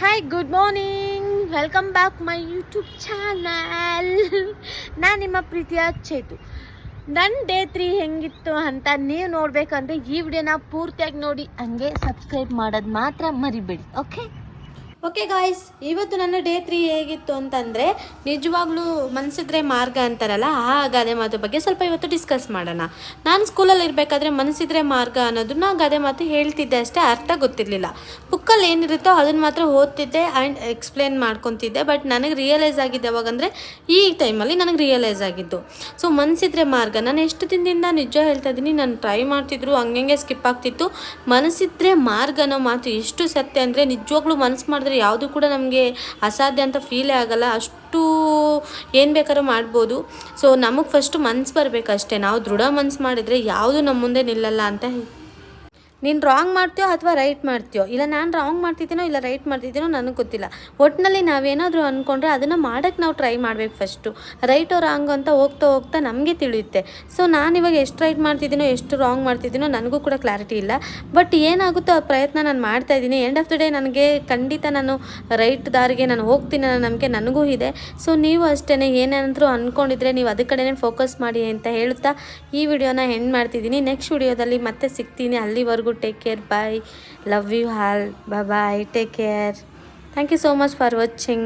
Hi, good morning. Welcome back my YouTube channel. ನಾನು ನಿಮ್ಮ ಪ್ರೀತಿಯ ಚೇತು. ನನ್ನ ಡೇ 3 ಹೆಂಗಿತ್ತು ಅಂತ ನೀವು ನೋಡಬೇಕಂದ್ರೆ ಈ ವಿಡಿಯೋನ ಪೂರ್ತಿಯಾಗಿ ನೋಡಿ, ಹಂಗೆ ಸಬ್ಸ್ಕ್ರೈಬ್ ಮಾಡೋದು ಮಾತ್ರ ಮರಿಬೇಡಿ. ಓಕೆ ಗಾಯ್ಸ್, ಇವತ್ತು ನನ್ನ ಡೇ 3 ಹೇಗಿತ್ತು ಅಂತಂದರೆ, ನಿಜವಾಗ್ಲೂ ಮನಸ್ಸಿದ್ರೆ ಮಾರ್ಗ ಅಂತಾರಲ್ಲ, ಆ ಗಾದೆ ಮಾತು ಬಗ್ಗೆ ಸ್ವಲ್ಪ ಇವತ್ತು ಡಿಸ್ಕಸ್ ಮಾಡೋಣ. ನಾನು ಸ್ಕೂಲಲ್ಲಿ ಇರಬೇಕಾದ್ರೆ ಮನಸ್ಸಿದ್ರೆ ಮಾರ್ಗ ಅನ್ನೋದನ್ನ ಗಾದೆ ಮಾತು ಹೇಳ್ತಿದ್ದೆ ಅಷ್ಟೇ, ಅರ್ಥ ಗೊತ್ತಿರಲಿಲ್ಲ. ಬುಕ್ಕಲ್ಲಿ ಏನಿರುತ್ತೋ ಅದನ್ನು ಮಾತ್ರ ಓದ್ತಿದ್ದೆ ಆ್ಯಂಡ್ ಎಕ್ಸ್ಪ್ಲೇನ್ ಮಾಡ್ಕೊತಿದ್ದೆ. ಬಟ್ ನನಗೆ ರಿಯಲೈಸ್ ಆಗಿದ್ದು ಯಾವಾಗಂದರೆ ಈ ಟೈಮಲ್ಲಿ ನನಗೆ ರಿಯಲೈಸ್ ಆಗಿದ್ದು. ಸೊ ಮನಸ್ಸಿದ್ರೆ ಮಾರ್ಗ, ನಾನು ಎಷ್ಟು ದಿನದಿಂದ ನಿಜ ಹೇಳ್ತಾ ಇದ್ದೀನಿ, ನಾನು ಟ್ರೈ ಮಾಡ್ತಿದ್ರು ಹಂಗೆ ಸ್ಕಿಪ್ ಆಗ್ತಿತ್ತು. ಮನಸ್ಸಿದ್ರೆ ಮಾರ್ಗ ಅನ್ನೋ ಮಾತು ಎಷ್ಟು ಸತ್ಯ ಅಂದರೆ, ನಿಜವಾಗ್ಲೂ ಮನಸ್ಸು ಮಾಡಿದ್ರೆ ಯಾವುದು ಕೂಡ ನಮಗೆ ಅಸಾಧ್ಯ ಅಂತ ಫೀಲೇ ಆಗಲ್ಲ. ಅಷ್ಟು ಏನು ಬೇಕಾದ್ರೂ ಮಾಡ್ಬೋದು. ಸೊ ನಮಗೆ ಫಸ್ಟು ಮನ್ಸು ಬರಬೇಕಷ್ಟೇ. ನಾವು ದೃಢ ಮನ್ಸು ಮಾಡಿದರೆ ಯಾವುದು ನಮ್ಮ ಮುಂದೆ ನಿಲ್ಲಲ್ಲ ಅಂತ. ನೀನು ರಾಂಗ್ ಮಾಡ್ತೀಯೋ ಅಥವಾ ರೈಟ್ ಮಾಡ್ತೀಯೋ, ಇಲ್ಲ ನಾನು ರಾಂಗ್ ಮಾಡ್ತಿದ್ದೀನೋ ಇಲ್ಲ ರೈಟ್ ಮಾಡ್ತಿದ್ದೀನೋ ನನಗೆ ಗೊತ್ತಿಲ್ಲ. ಒಟ್ಟಿನಲ್ಲಿ ನಾವೇನಾದರೂ ಅಂದ್ಕೊಂಡ್ರೆ ಅದನ್ನು ಮಾಡೋಕ್ಕೆ ನಾವು ಟ್ರೈ ಮಾಡಬೇಕು ಫಸ್ಟು. ರೈಟೋ ರಾಂಗ್ ಅಂತ ಹೋಗ್ತಾ ನಮಗೆ ತಿಳಿಯುತ್ತೆ. ಸೊ ನಾನಿವಾಗ ಎಷ್ಟು ರೈಟ್ ಮಾಡ್ತಿದ್ದೀನೋ ಎಷ್ಟು ರಾಂಗ್ ಮಾಡ್ತಿದ್ದೀನೋ ನನಗೂ ಕೂಡ ಕ್ಲಾರಿಟಿ ಇಲ್ಲ. ಬಟ್ ಏನಾಗುತ್ತೋ ಆ ಪ್ರಯತ್ನ ನಾನು ಮಾಡ್ತಾಯಿದ್ದೀನಿ. ಎಂಡ್ ಆಫ್ ದ ಡೇ ನನಗೆ ಖಂಡಿತ ನಾನು ರೈಟ್ ದಾರಿಗೆ ನಾನು ಹೋಗ್ತೀನಿ ಅನ್ನೋ ನಂಬಿಕೆ ನನಗೂ ಇದೆ. ಸೊ ನೀವು ಅಷ್ಟೇ ಏನಾದರೂ ಅಂದ್ಕೊಂಡಿದ್ರೆ ನೀವು ಅದ್ರ ಕಡೆನೇ ಫೋಕಸ್ ಮಾಡಿ ಅಂತ ಹೇಳ್ತಾ ಈ ವಿಡಿಯೋನ ಎಂಡ್ ಮಾಡ್ತಿದ್ದೀನಿ. ನೆಕ್ಸ್ಟ್ ವಿಡಿಯೋದಲ್ಲಿ ಮತ್ತೆ ಸಿಗ್ತೀನಿ. ಅಲ್ಲಿವರೆಗೂ take care, bye, love you all, bye bye, take care, thank you so much for watching.